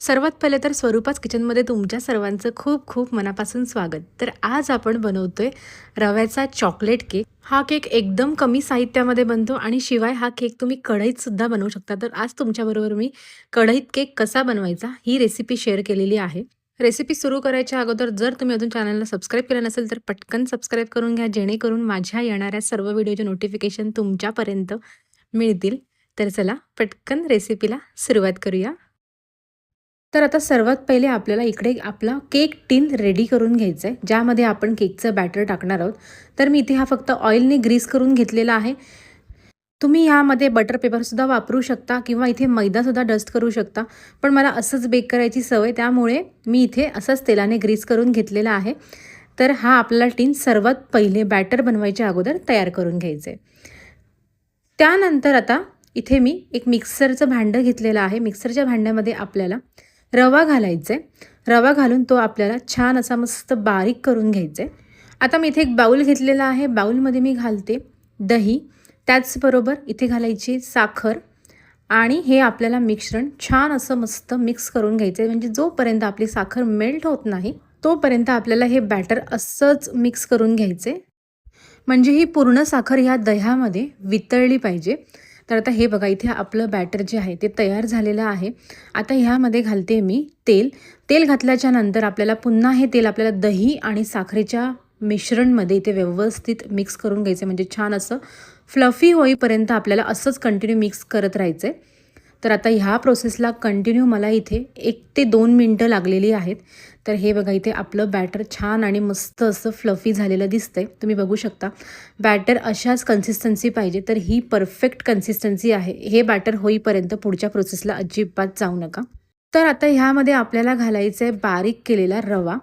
सर्वात पहिले तर स्वरूपाच किचनमध्ये तुमच्या सर्वांचं खूप खूप मनापासून स्वागत. तर आज आपण बनवतोय रव्याचा चॉकलेट केक. हा केक एकदम कमी साहित्यामध्ये बनतो आणि शिवाय हा केक तुम्ही कढईत सुद्धा बनवू शकता. तर आज तुमच्याबरोबर मी कढईत केक कसा बनवायचा ही रेसिपी शेअर केलेली आहे. रेसिपी सुरू करायच्या अगोदर जर तुम्ही अजून चॅनलला सबस्क्राईब केलं नसेल तर पटकन सबस्क्राईब करून घ्या, जेणेकरून माझ्या येणाऱ्या सर्व व्हिडिओचे नोटिफिकेशन तुमच्यापर्यंत मिळतील. तर चला पटकन रेसिपीला सुरुवात करूया. तर आता सर्वात पहिले आपल्याला इकडे आपला केक टिन रेडी करून घ्यायचा आहे, ज्यामध्ये आपण केकचं बॅटर टाकणार आहोत. तर मी इथे हा फक्त ऑइलने ग्रीस करून घेतलेला आहे. तुम्ही यामध्ये बटर पेपरसुद्धा वापरू शकता किंवा इथे मैदासुद्धा डस्ट करू शकता. पण मला असंच बेक करायची सवय, त्यामुळे मी इथे असंच तेलाने ग्रीस करून घेतलेला आहे. तर हा आपल्याला टिन सर्वात पहिले बॅटर बनवायच्या अगोदर तयार करून घ्यायचं आहे. त्यानंतर आता इथे मी एक मिक्सरचं भांडं घेतलेलं आहे. मिक्सरच्या भांड्यामध्ये आपल्याला रवा घालायचा आहे. रवा घालून तो आपल्याला छान असा मस्त बारीक करून घ्यायचा आहे. आता मी इथे एक बाऊल घेतलेला आहे. बाऊलमध्ये मी घालते दही, त्याचबरोबर इथे घालायची साखर आणि हे आपल्याला मिश्रण छान असं मस्त मिक्स करून घ्यायचं आहे. म्हणजे जोपर्यंत आपली साखर मेल्ट होत नाही तोपर्यंत आपल्याला हे बॅटर असंच मिक्स करून घ्यायचं आहे. म्हणजे ही पूर्ण साखर ह्या दह्यामध्ये वितळली पाहिजे. तर आता हे बघा, इथे आपलं बॅटर जे आहे ते तयार झालेलं आहे. आता ह्यामध्ये घालते मी तेल. तेल घातल्याच्या नंतर आपल्याला पुन्हा हे तेल आपल्याला दही आणि साखरेच्या मिश्रणमध्ये इथे व्यवस्थित मिक्स करून घ्यायचं. म्हणजे छान असं फ्लफी होईपर्यंत आपल्याला असंच कंटिन्यू मिक्स करत राहायचं आहे. तर आता ह्या प्रोसेसला कंटिन्यू मला इथे 1 ते 2 मिनटं लागलेली आहेत. तर हे बघा, इथे आपलं बॅटर छान आणि मस्त असं फ्लफी झालेलं दिसतंय. तुम्ही बघू शकता बॅटर अशाच कन्सिस्टन्सी पाहिजे. तर ही परफेक्ट कन्सिस्टन्सी आहे. हे बॅटर होईपर्यंत पुढच्या प्रोसेसला अजिबात जाऊ नका. तर आता ह्यामध्ये आपल्याला घालायचं आहे बारीक केलेला रवा.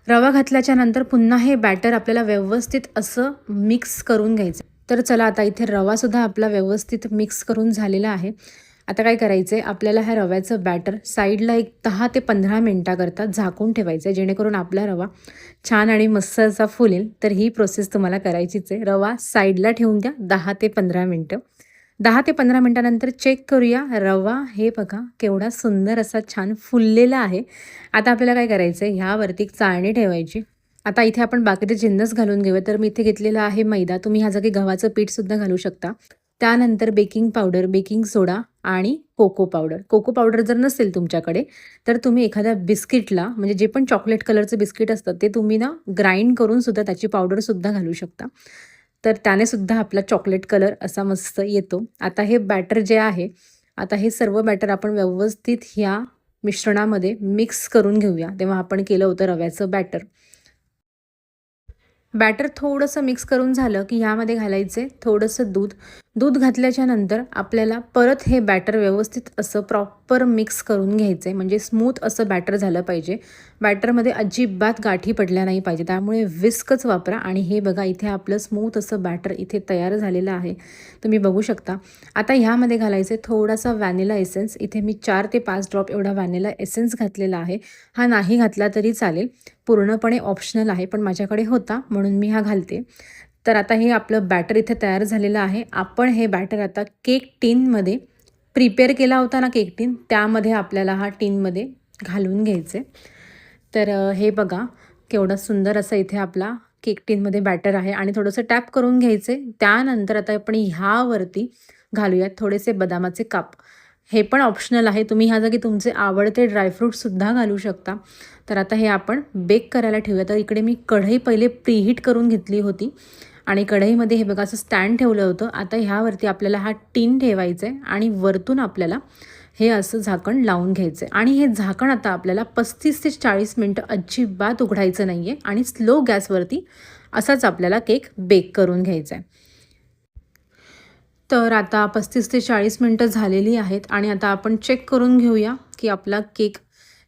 रवा घातल्याच्या नंतर पुन्हा हे बॅटर आपल्याला व्यवस्थित असं मिक्स करून घ्यायचं. तर चला, आता इथे रवासुद्धा आपला व्यवस्थित मिक्स करून झालेला आहे. आता काय करायचं आहे, आपल्याला ह्या रव्याचं बॅटर साईडला एक 10 ते 15 मिनटाकरता झाकून ठेवायचं आहे, जेणेकरून आपला रवा छान आणि मस्त असा फुलेल. तर ही प्रोसेस तुम्हाला करायचीच आहे. रवा साईडला ठेवून द्या 10 ते 15 मिनटं. 10 ते 15 मिनटानंतर चेक करूया रवा. हे बघा केवढा सुंदर असा छान फुललेला आहे. आता आपल्याला काय करायचं आहे, ह्यावरती चाळणी ठेवायची. आता इथे आपण बाकीचे जिन्नस घालून घेऊया. तर मी इथे घेतलेला आहे मैदा. तुम्ही ह्या जागी गव्हाचं पीठसुद्धा घालू शकता. त्यानंतर बेकिंग पावडर, बेकिंग सोडा आणि कोको पावडर. कोको पावडर जर नसेल तुमच्याकडे तर तुम्ही एखाद्या बिस्किटला, म्हणजे जे पण चॉकलेट कलरचं बिस्किट असतं ते तुम्ही ना ग्राइंड करून सुद्धा त्याची पावडरसुद्धा घालू शकता. तर त्याने सुद्धा आपला चॉकलेट कलर असा मस्त येतो. आता हे बॅटर जे आहे, आता हे सर्व बॅटर आपण व्यवस्थित ह्या मिश्रणामध्ये मिक्स करून घेऊया. तेव्हा आपण केलं होतं रव्याचं बॅटर. बॅटर थोडंसं मिक्स करून झालं की ह्यामध्ये घालायचं आहे थोडंसं दूध. दूध घातल्याच्या नंतर आपल्याला परत हे बॅटर व्यवस्थित असं प्रॉपर मिक्स करून घ्यायचं आहे. म्हणजे स्मूथ असं बॅटर झालं पाहिजे. बॅटरमध्ये अजिबात गाठी पडल्या नाही पाहिजे, त्यामुळे विस्कच वापरा. आणि हे बघा, इथे आपलं स्मूथ असं बॅटर इथे तयार झालेलं आहे, तुम्ही बघू शकता. आता ह्यामध्ये घालायचं आहे थोडासा व्हॅनिला एसेन्स. इथे मी 4 ते 5 ड्रॉप एवढा व्हॅनिला एसेन्स घातलेला आहे. हा नाही घातला तरी चालेल, पूर्णपणे ऑप्शनल आहे, पण माझ्याकडे होता म्हणून मी हा घालते. तर आता हे आपलं बॅटर इथे तयार झालेलं आहे. आपण हे बॅटर आता केक टिनमध्ये प्रिपेअर केला होता ना, केक टिन, त्यामध्ये आपल्याला हा टिनमध्ये घालून घ्यायचे. तर हे बघा केवढा सुंदर असं इथे आपला केक टिनमध्ये बॅटर आहे आणि थोडंसं टॅप करून घ्यायचे. त्यानंतर आता आपण ह्यावरती घालूयात थोडेसे बदामाचे काप. हे पण ऑप्शनल आहे, तुम्ही ह्या जागी तुमचे आवडते ड्रायफ्रूटसुद्धा घालू शकता. तर आता हे आपण बेक करायला ठेवूया. तर इकडे मी कढई पहिले प्रीहीट करून घेतली होती आणि कढईमध्ये हे बघा असं स्टँड ठेवलं होतं. आता ह्यावरती आपल्याला हा टिन ठेवायचा आहे आणि वरतून आपल्याला हे असं झाकण लावून घ्यायचं आहे. आणि हे झाकण आता आपल्याला 35 ते 40 मिनटं अजिबात उघडायचं नाही आहे आणि स्लो गॅसवरती असाच आपल्याला केक बेक करून घ्यायचा आहे. तर आता 35 ते 40 मिनटं झालेली आहेत आणि आता आपण चेक करून घेऊया की आपला केक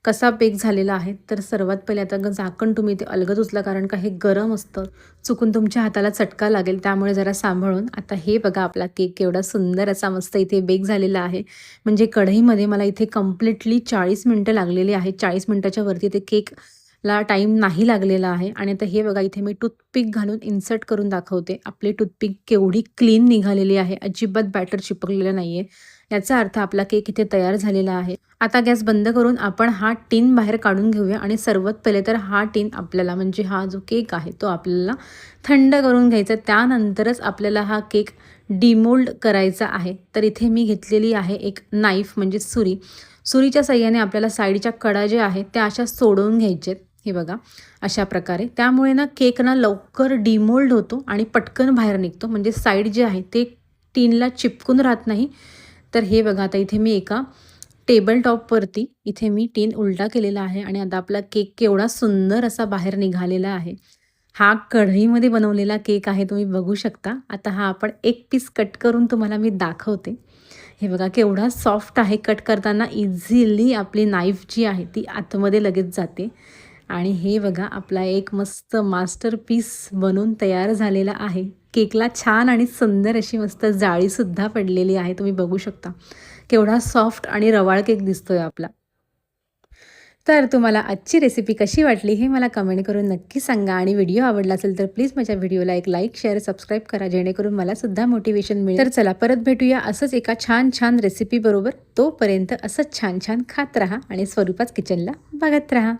कसा बेक झालेला आहे. तर सर्वात पहिले आता झाकण तुम्ही ते अलगद उचला, कारण का हे गरम असतं, चुकून तुमच्या हाताला चटका लागेल, त्यामुळे जरा सांभाळून. आता हे बघा आपला केक केवढा सुंदर असा मस्त इथे बेक झालेला आहे. म्हणजे कढईमध्ये मला इथे कम्प्लिटली 40 मिनटं लागलेली आहेत. 40 मिनटाच्या वरती ते केकला टाईम नाही लागलेला आहे. आणि आता हे बघा, इथे मी टूथपिक घालून इन्सर्ट करून दाखवते. आपली टूथपिक केवढी क्लीन निघालेली आहे, अजिबात बॅटर चिपकलेलं नाही आहे. याचा अर्थ आपला केक इथे तयार झालेला आहे. आता गॅस बंद करून आपण हा टीन बाहेर काढून घेऊया आणि सर्वात पहिले तर हा टीन आपल्याला म्हणजे हा जो केक आहे तो आपल्याला थंड करून घ्यायचा. त्यानंतरच आपल्याला हा केक डिमोल्ड करायचा आहे. तर इथे मी घेतलेली आहे एक नाईफ म्हणजे सुरी. सुरीच्या साहाय्याने आपल्याला साईडच्या कडा ज्या आहेत त्या अशा सोडवून घ्यायच्यात. हे बघा अशा प्रकारे. त्यामुळे ना केक ना लवकर डिमोल्ड होतो आणि पटकन बाहेर निघतो. म्हणजे साईड जे आहे ते टीनला चिपकून राहत नाही. तर हे बघा आता इथे मी एका टेबल टॉपवरती इथे मी टीन उलटा केलेला आहे आणि आता आपला केक केवढा सुंदर असा बाहेर निघालेला आहे. हा कढईमध्ये बनवलेला केक आहे, तुम्ही बघू शकता. आता हा आपण एक पीस कट करून तुम्हाला मी दाखवते. हे बघा केवढा सॉफ्ट आहे. कट करताना इझिली आपली नाईफ जी आहे ती आतमध्ये लगेच जाते. आणि हे बघा आपला एक मस्त मास्टरपीस बनून तयार झालेला आहे. केकला छान आणि सुंदर अशी मस्त जाळीसुद्धा पडलेली आहे, तुम्ही बघू शकता. केवढा सॉफ्ट आणि रवाळ केक दिसतोय आपला. तर तुम्हाला आजची रेसिपी कशी वाटली हे मला कमेंट करून नक्की सांगा आणि व्हिडिओ आवडला असेल तर प्लीज माझ्या व्हिडिओला एक लाईक, शेअर, सबस्क्राईब करा जेणेकरून मला सुद्धा मोटिवेशन मिळेल. तर चला परत भेटूया असंच एका छान छान रेसिपी बरोबर. तोपर्यंत असंच छान छान खात राहा आणि स्वरूपाच किचनला बघत राहा.